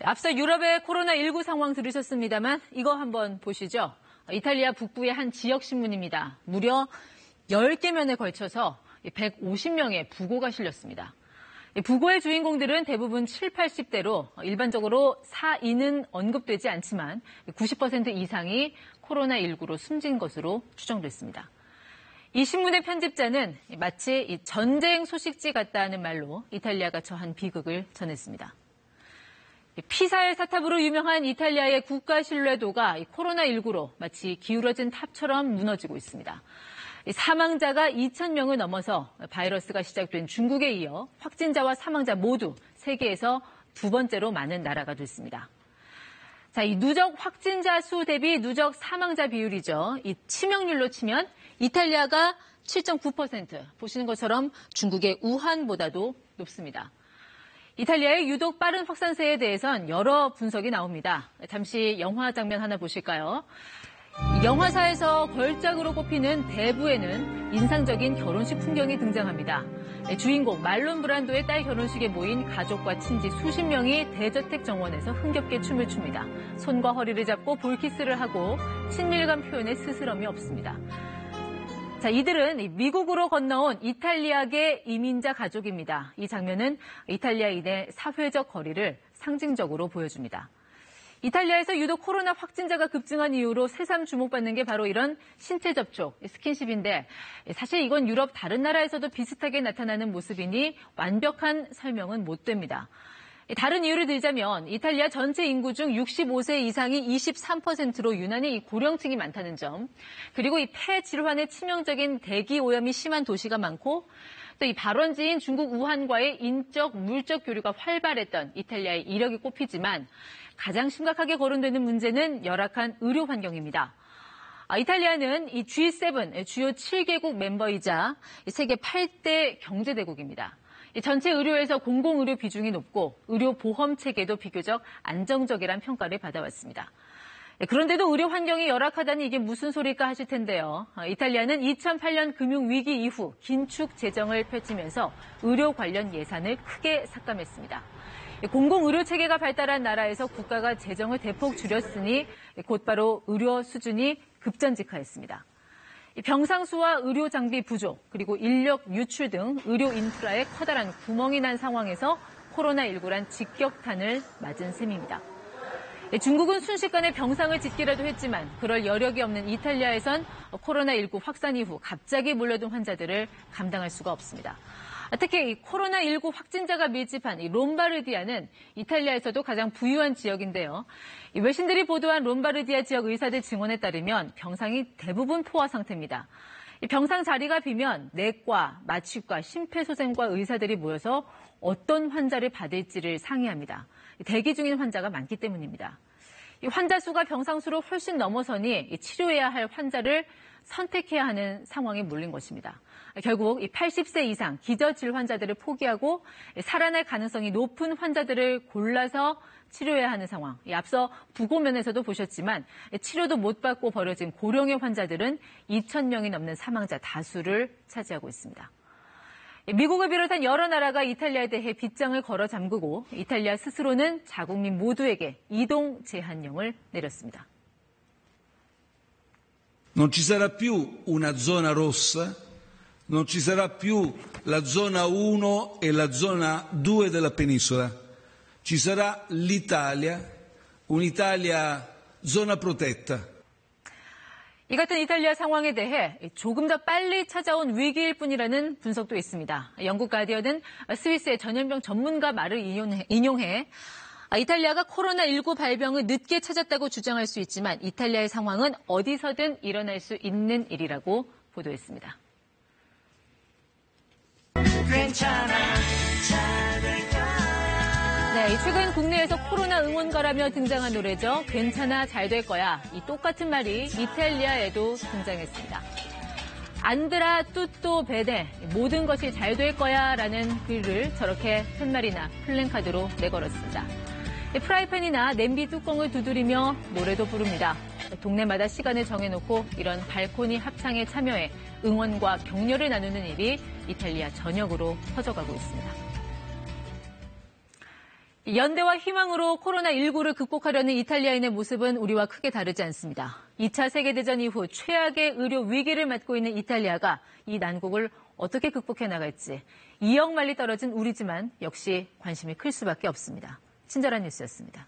앞서 유럽의 코로나19 상황 들으셨습니다만 이거 한번 보시죠. 이탈리아 북부의 한 지역 신문입니다. 무려 10개면에 걸쳐서 150명의 부고가 실렸습니다. 부고의 주인공들은 대부분 7, 80대로 일반적으로 사인은 언급되지 않지만 90% 이상이 코로나19로 숨진 것으로 추정됐습니다. 이 신문의 편집자는 마치 전쟁 소식지 같다는 말로 이탈리아가 처한 비극을 전했습니다. 피사의 사탑으로 유명한 이탈리아의 국가 신뢰도가 코로나19로 마치 기울어진 탑처럼 무너지고 있습니다. 사망자가 2,000명을 넘어서 바이러스가 시작된 중국에 이어 확진자와 사망자 모두 세계에서 두 번째로 많은 나라가 됐습니다. 자, 이 누적 확진자 수 대비 누적 사망자 비율이죠. 이 치명률로 치면 이탈리아가 7.9%, 보시는 것처럼 중국의 우한보다도 높습니다. 이탈리아의 유독 빠른 확산세에 대해선 여러 분석이 나옵니다. 잠시 영화 장면 하나 보실까요? 영화사에서 걸작으로 꼽히는 대부에는 인상적인 결혼식 풍경이 등장합니다. 주인공 말론 브란도의 딸 결혼식에 모인 가족과 친지 수십 명이 대저택 정원에서 흥겹게 춤을 춥니다. 손과 허리를 잡고 볼키스를 하고 친밀감 표현에 스스럼이 없습니다. 자, 이들은 미국으로 건너온 이탈리아계 이민자 가족입니다. 이 장면은 이탈리아인의 사회적 거리를 상징적으로 보여줍니다. 이탈리아에서 유독 코로나 확진자가 급증한 이후로 새삼 주목받는 게 바로 이런 신체 접촉, 스킨십인데 사실 이건 유럽 다른 나라에서도 비슷하게 나타나는 모습이니 완벽한 설명은 못 됩니다. 다른 이유를 들자면 이탈리아 전체 인구 중 65세 이상이 23%로 유난히 고령층이 많다는 점, 그리고 이 폐 질환에 치명적인 대기 오염이 심한 도시가 많고 또 이 발원지인 중국 우한과의 인적, 물적 교류가 활발했던 이탈리아의 이력이 꼽히지만 가장 심각하게 거론되는 문제는 열악한 의료 환경입니다. 이탈리아는 이 G7, 주요 7개국 멤버이자 세계 8대 경제대국입니다. 전체 의료에서 공공의료 비중이 높고 의료 보험 체계도 비교적 안정적이란 평가를 받아왔습니다. 그런데도 의료 환경이 열악하다니 이게 무슨 소리일까 하실 텐데요. 이탈리아는 2008년 금융위기 이후 긴축 재정을 펼치면서 의료 관련 예산을 크게 삭감했습니다. 공공의료 체계가 발달한 나라에서 국가가 재정을 대폭 줄였으니 곧바로 의료 수준이 급전직하였습니다. 병상수와 의료 장비 부족, 그리고 인력 유출 등 의료 인프라에 커다란 구멍이 난 상황에서 코로나19란 직격탄을 맞은 셈입니다. 중국은 순식간에 병상을 짓기라도 했지만 그럴 여력이 없는 이탈리아에선 코로나19 확산 이후 갑자기 몰려든 환자들을 감당할 수가 없습니다. 특히 이 코로나19 확진자가 밀집한 이 롬바르디아는 이탈리아에서도 가장 부유한 지역인데요. 이 외신들이 보도한 롬바르디아 지역 의사들 증언에 따르면 병상이 대부분 포화 상태입니다. 이 병상 자리가 비면 내과, 마취과, 심폐소생과 의사들이 모여서 어떤 환자를 받을지를 상의합니다. 대기 중인 환자가 많기 때문입니다. 이 환자 수가 병상 수로 훨씬 넘어서니 치료해야 할 환자를 선택해야 하는 상황에 몰린 것입니다. 결국 이 80세 이상 기저질 환자들을 포기하고 살아날 가능성이 높은 환자들을 골라서 치료해야 하는 상황. 앞서 부고면에서도 보셨지만 치료도 못 받고 버려진 고령의 환자들은 2,000명이 넘는 사망자 다수를 차지하고 있습니다. 미국을 비롯한 여러 나라가 이탈리아에 대해 빗장을 걸어 잠그고 이탈리아 스스로는 자국민 모두에게 이동 제한령을 내렸습니다. Non ci sarà più una zona rossa, non ci sarà più la zona 1 e la zona 2 della penisola. Ci sarà l'Italia, un'Italia zona protetta. 이 같은 이탈리아 상황에 대해 조금 더 빨리 찾아온 위기일 뿐이라는 분석도 있습니다. 영국 가디언은 스위스의 전염병 전문가 말을 인용해 이탈리아가 코로나19 발병을 늦게 찾았다고 주장할 수 있지만 이탈리아의 상황은 어디서든 일어날 수 있는 일이라고 보도했습니다. 네, 최근 국내에서 코로나 응원가라며 등장한 노래죠. 괜찮아 잘 될 거야. 이 똑같은 말이 이탈리아에도 등장했습니다. 안드라 뚜또 베네, 모든 것이 잘 될 거야 라는 글을 저렇게 팻말이나 플랜카드로 내걸었습니다. 프라이팬이나 냄비 뚜껑을 두드리며 노래도 부릅니다. 동네마다 시간을 정해놓고 이런 발코니 합창에 참여해 응원과 격려를 나누는 일이 이탈리아 전역으로 퍼져가고 있습니다. 연대와 희망으로 코로나19를 극복하려는 이탈리아인의 모습은 우리와 크게 다르지 않습니다. 2차 세계대전 이후 최악의 의료 위기를 맞고 있는 이탈리아가 이 난국을 어떻게 극복해 나갈지 2억 말리 떨어진 우리지만 역시 관심이 클 수밖에 없습니다. 친절한 뉴스였습니다.